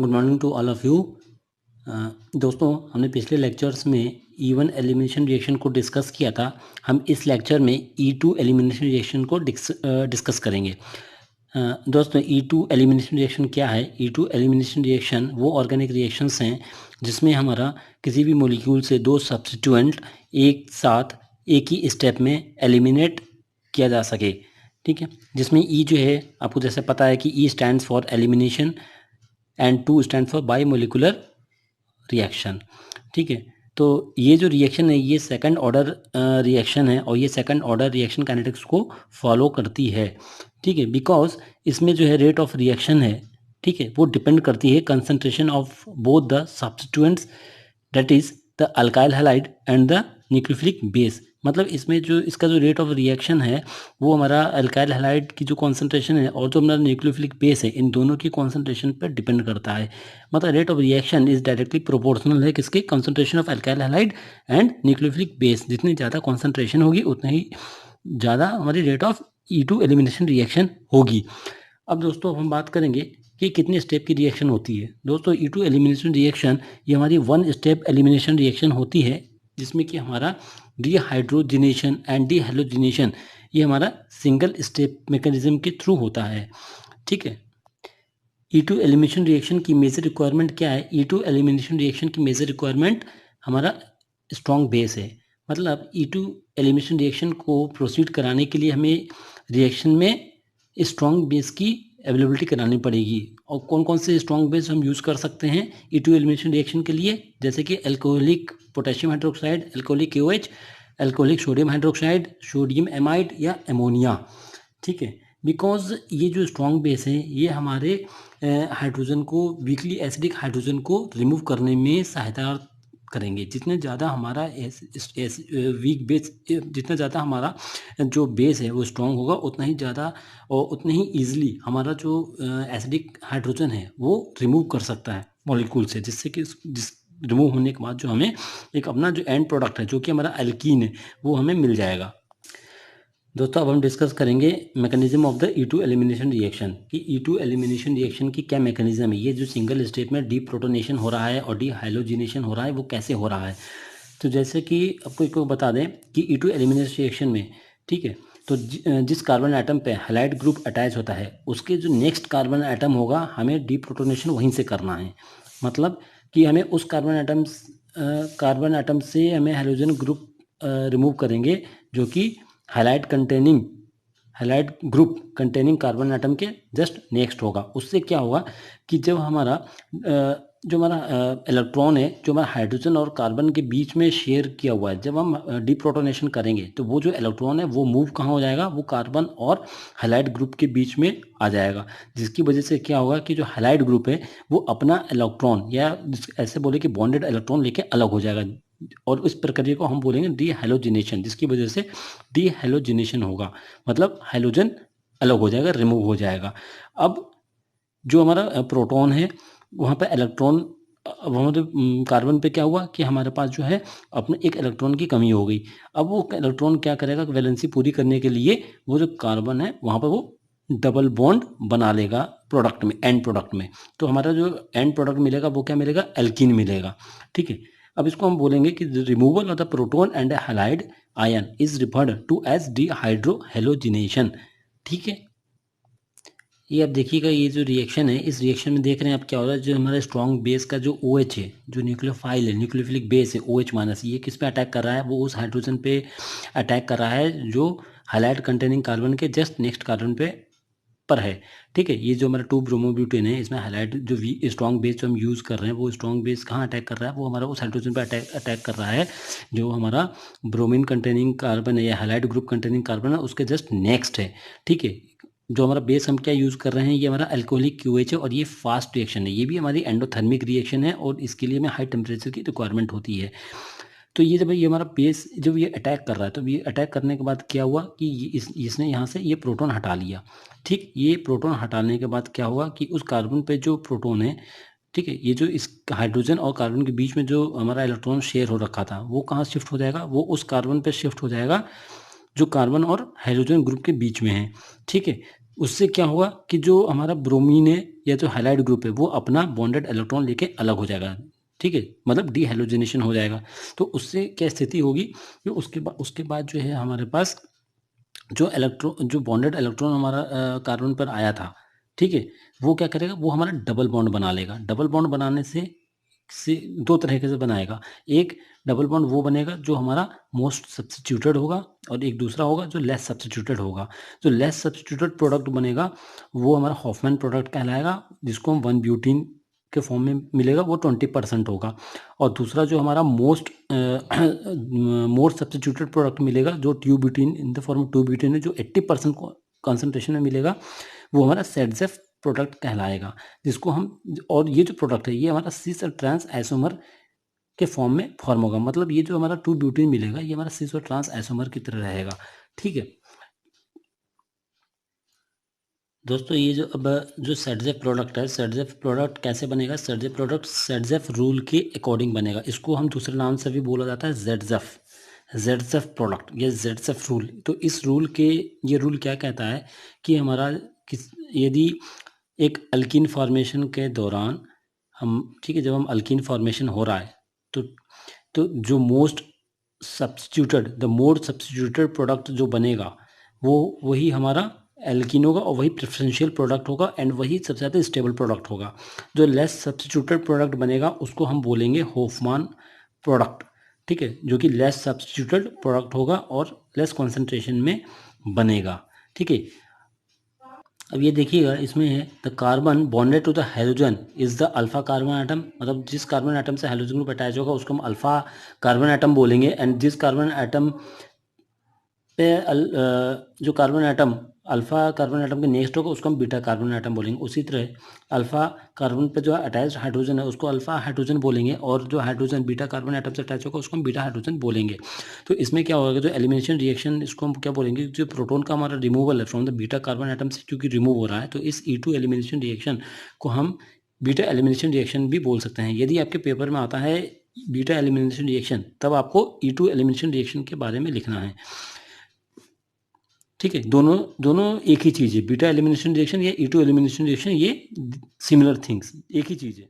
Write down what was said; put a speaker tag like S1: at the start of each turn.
S1: Good morning to all of you. दोस्तों, हमने पिछले लेक्चर्स में E1 एलिमिनेशन रिएक्शन को डिस्कस किया था। हम इस लेक्चर में E2 एलिमिनेशन रिएक्शन को डिस्कस करेंगे। दोस्तों, E2 एलिमिनेशन रिएक्शन क्या है? E2 एलिमिनेशन रिएक्शन वो ऑर्गेनिक रिएक्शंस हैं जिसमें हमारा किसी भी मॉलिक्यूल से दो सब्स्टिट्यूएंट एक साथ एक ही स्टेप में एलिमिनेट किया जा सके। ठीक है, जिसमें E जो है आपको जैसे पता है कि E stands for elimination and 2 stand for by molecular reaction. ठीक है, तो ये जो रिएक्शन है ये सेकंड ऑर्डर रिएक्शन है और ये सेकंड ऑर्डर रिएक्शन काइनेटिक्स को फॉलो करती है। ठीक है, बिकॉज इसमें जो है रेट ऑफ रिएक्शन है, ठीक है, वो डिपेंड करती है concentration of both the substituents, that is the alkyl halide and the nucleophilic base. मतलब इसमें जो इसका जो रेट ऑफ रिएक्शन है वो हमारा अल्काइल हैलाइड की जो कॉन्सेंट्रेशन है और जो हमारा न्यूक्लियोफिलिक बेस है इन दोनों की कॉन्सेंट्रेशन पर डिपेंड करता है। मतलब rate of reaction is directly proportional है किसके? Concentration of alkyl halide and nucleophilic base. जितनी ज़्यादा कॉन्सेंट्रेशन होगी उतना ही ज़्यादा हमारी rate of E2 elimination reaction होगी। अब दोस्तों हम बात करेंगे कि कितने स्टेप की रिएक्शन होती है। दोस्तों, E2 एलिमिनेशन रिएक्शन ये हमारी वन स्टेप एलिमिनेशन रिएक्शन होती है जिसमें कि हमारा डीहाइड्रोजिनेशन एंड डीहैलोजिनेशन ये हमारा सिंगल स्टेप मैकेनिज्म के थ्रू होता है। ठीक है, E2 एलिमिनेशन रिएक्शन की मेजर रिक्वायरमेंट क्या है? E2 एलिमिनेशन रिएक्शन की मेजर रिक्वायरमेंट हमारा स्ट्रॉन्ग बेस है। मतलब E2 एलिमिनेशन रिएक्शन को प्रोसीड कराने के लिए हमें रिएक्शन में स्ट्रॉन्ग बेस की अवेलेबिलिटी करानी पड़ेगी। और कौन कौन से स्ट्रॉन्ग बेस हम यूज़ कर सकते हैं E2 एलिमिनेशन रिएक्शन के लिए? जैसे कि alcoholic potassium hydroxide, alcoholic KOH, alcoholic sodium hydroxide, sodium amide या एमोनिया। ठीक है, बिकॉज ये जो स्ट्रॉन्ग बेस है ये हमारे हाइड्रोजन को, वीकली एसिडिक हाइड्रोजन को रिमूव करने में सहायता करेंगे। जितने ज़्यादा हमारा वीक बेस, जितना ज़्यादा हमारा जो बेस है वो स्ट्रॉन्ग होगा उतना ही ज़्यादा और उतने ही ईजिली हमारा जो एसिडिक हाइड्रोजन है वो रिमूव कर सकता है मॉलिक्यूल से, जिससे कि जिस रिमूव होने के बाद जो हमें एक अपना जो एंड प्रोडक्ट है जो कि हमारा एल्कीन है वो हमें मिल जाएगा। दोस्तों, अब हम डिस्कस करेंगे mechanism of the E2 elimination reaction कि E2 एलिमिनेशन रिएक्शन की क्या मैकेनिज्म है। ये जो सिंगल स्टेप में डीप्रोटोनेशन हो रहा है और डीहाइलोजिनेशन हो रहा है वो कैसे हो रहा है। तो जैसे कि आपको एक बता दें कि E2 एलिमिनेशन रिएक्शन में, ठीक है, तो जिस कार्बन आइटम पे हैलाइड ग्रुप अटैच होता है उसके जो नेक्स्ट कार्बन आइटम होगा हमें डीप्रोटोनेशन वहीं से करना है। मतलब कि हमें उस कार्बन आइटम से हमें हाइड्रोजन ग्रुप रिमूव करेंगे जो कि halide group containing carbon atom के जस्ट नेक्स्ट होगा। उससे क्या होगा कि जब हमारा इलेक्ट्रॉन है जो हमारा हाइड्रोजन और कार्बन के बीच में शेयर किया हुआ है, जब हम डीप्रोटोनेशन करेंगे तो वो जो इलेक्ट्रॉन है वो मूव कहाँ हो जाएगा? वो कार्बन और हैलाइड ग्रुप के बीच में आ जाएगा। जिसकी वजह से क्या होगा कि जो हैलाइड ग्रुप है वो अपना इलेक्ट्रॉन या ऐसे बोले कि बॉन्डेड इलेक्ट्रॉन लेके अलग हो जाएगा और इस प्रक्रिया को हम बोलेंगे डीहैलोजिनेशन, जिसकी वजह से डीहैलोजिनेशन होगा। मतलब हाइड्रोजन अलग हो जाएगा, रिमूव हो जाएगा। अब जो हमारा प्रोटॉन है वहाँ पे इलेक्ट्रॉन, अब हमारे कार्बन पे क्या हुआ कि हमारे पास जो है अपने एक इलेक्ट्रॉन की कमी हो गई। अब वो इलेक्ट्रॉन क्या करेगा? वैलेंसी पूरी करने के लिए वो जो कार्बन है वहाँ पर वो डबल बॉन्ड बना लेगा प्रोडक्ट में, एंड प्रोडक्ट में। तो हमारा जो एंड प्रोडक्ट मिलेगा वो क्या मिलेगा? एल्कीन मिलेगा। ठीक है, अब इसको हम बोलेंगे कि removal of the proton and halide ion is referred to as dehydrohalogenation. ठीक है, ये अब देखिएगा ये जो रिएक्शन है इस रिएक्शन में देख रहे हैं आप क्या हो रहा है। जो हमारा स्ट्रॉन्ग बेस का जो OH है, जो न्यूक्लियोफाइल है, न्यूक्लियोफिलिक बेस है OH माइनस, ये किस पे अटैक कर रहा है? वो उस हाइड्रोजन पे अटैक कर रहा है जो हैलाइड कंटेनिंग कार्बन के जस्ट नेक्स्ट कार्बन पे पर है। ठीक है, ये जो हमारा 2 ब्रोमोब्यूटेन है इसमें हैलाइड जो स्ट्रॉन्ग बेस जो हम यूज़ कर रहे हैं वो स्ट्रॉन्ग बेस कहाँ अटैक कर रहा है? वो हमारा उस हाइड्रोजन पे अटैक कर रहा है जो हमारा ब्रोमीन कंटेनिंग कार्बन है या हैलाइड ग्रुप कंटेनिंग कार्बन है उसके जस्ट नेक्स्ट है। ठीक है, जो हमारा बेस हम क्या यूज़ कर रहे हैं? ये हमारा अल्कोहलिक QH है और ये फास्ट रिएक्शन है, ये भी हमारी एंडोथर्मिक रिएक्शन है और इसके लिए हमें हाई टेम्परेचर की रिक्वायरमेंट होती है। तो ये जब ये हमारा बेस जब ये अटैक कर रहा है तो ये अटैक करने के बाद क्या हुआ कि इसने यहाँ से ये प्रोटॉन हटा लिया। ठीक, ये प्रोटॉन हटाने के बाद क्या हुआ कि उस कार्बन पे जो प्रोटॉन है, ठीक है, ये जो इस हाइड्रोजन और कार्बन के बीच में जो हमारा इलेक्ट्रॉन शेयर हो रखा था वो कहाँ शिफ्ट हो जाएगा? वो उस कार्बन पे शिफ्ट हो जाएगा जो कार्बन और हाइड्रोजन ग्रुप के बीच में है। ठीक है, उससे क्या होगा कि जो हमारा ब्रोमीन है या जो हैलाइड ग्रुप है वो अपना बॉन्डेड इलेक्ट्रॉन लेके अलग हो जाएगा, ठीक है, मतलब डी हेलोजिनेशन हो जाएगा। तो उससे क्या स्थिति होगी कि उसके बाद जो है हमारे पास जो बॉन्डेड इलेक्ट्रॉन हमारा कार्बन पर आया था, ठीक है, वो क्या करेगा, वो हमारा डबल बॉन्ड बना लेगा। डबल बॉन्ड बनाने से दो तरीके से बनाएगा। एक डबल बॉन्ड वो बनेगा जो हमारा मोस्ट सब्स्टिट्यूटेड होगा, और एक दूसरा होगा जो लेस सब्स्टिट्यूटेड होगा। जो लेस सब्स्टिट्यूटेड प्रोडक्ट बनेगा वो हमारा हॉफमैन प्रोडक्ट कहलाएगा, जिसको हम 1 ब्यूटीन के फॉर्म में मिलेगा, वो 20% होगा। और दूसरा जो हमारा मोस्ट सब्स्टिट्यूटेड प्रोडक्ट मिलेगा, जो ट्यूब्यूटीन इन द फॉर्म ऑफ ट्यूब्यूटीन है, जो 80% कॉन्सेंट्रेशन में मिलेगा, वो हमारा सेडजेफ प्रोडक्ट कहलाएगा, जिसको हम, और ये जो प्रोडक्ट है ये हमारा सिस और ट्रांस आइसोमर के फॉर्म में फॉर्म होगा। मतलब ये जो हमारा 2 ब्यूटीन मिलेगा ये हमारा सिस और ट्रांस आइसोमर की तरह रहेगा, ठीक है दोस्तों। ये जो अब जो सेडजेफ प्रोडक्ट है, सेडजेफ प्रोडक्ट कैसे बनेगा, सेडजेफ प्रोडक्ट सेडजेफ रूल के अकॉर्डिंग बनेगा। इसको हम दूसरे नाम से भी बोला जाता है जेडजेफ, जेडजेफ प्रोडक्ट, ये जेडजेफ रूल। तो इस रूल के, ये रूल क्या कहता है कि हमारा यदि एक अल्कीन फॉर्मेशन के दौरान हम, ठीक है, जब हम अल्कीन फॉर्मेशन हो रहा है तो जो most substituted, the most substituted product जो बनेगा वो वही हमारा एल्कीन होगा, और वही प्रेफरेंशियल प्रोडक्ट होगा, एंड वही सबसे ज़्यादा स्टेबल प्रोडक्ट होगा। जो लेस सब्स्टिट्यूटेड प्रोडक्ट बनेगा उसको हम बोलेंगे होफमान प्रोडक्ट, ठीक है, जो कि लेस सब्स्टिट्यूटेड प्रोडक्ट होगा और लेस कॉन्सेंट्रेशन में बनेगा, ठीक है। अब ये देखिएगा, इसमें है the carbon bonded to the hydrogen is the alpha carbon atom, मतलब जिस कार्बन एटम से हाइड्रोजन ग्रुप अटैच होगा उसको हम अल्फा कार्बन एटम बोलेंगे। एंड जिस कार्बन एटम पे जो carbon atom alpha carbon atom के नेक्स्ट होगा उसको हम बीटा कार्बन एटम बोलेंगे। उसी तरह अल्फा कार्बन पे जो अटैच हाइड्रोजन है उसको अल्फा हाइड्रोजन बोलेंगे, और जो हाइड्रोजन बीटा कार्बन एटम से अटैच होगा उसको हम बीटा हाइड्रोजन बोलेंगे। तो इसमें क्या होगा, जो एलिमिनेशन रिएक्शन, इसको हम क्या बोलेंगे, जो प्रोटॉन का हमारा रिमूवल है from the beta carbon atom से क्योंकि रिमूव हो रहा है, तो इस E2 एलिमिनेशन रिएक्शन को हम बीटा एलिमिनेशन रिएक्शन भी बोल सकते हैं। यदि आपके पेपर में आता है बीटा एलिमिनेशन रिएक्शन, तब आपको E2 एलिमिनेशन रिएक्शन के बारे में लिखना है, ठीक है। दोनों दोनों एक ही चीज़ है, बीटा एलिमिनेशन रिएक्शन या E2 एलिमिनेशन रिएक्शन, ये सिमिलर थिंग्स, एक ही चीज़ है।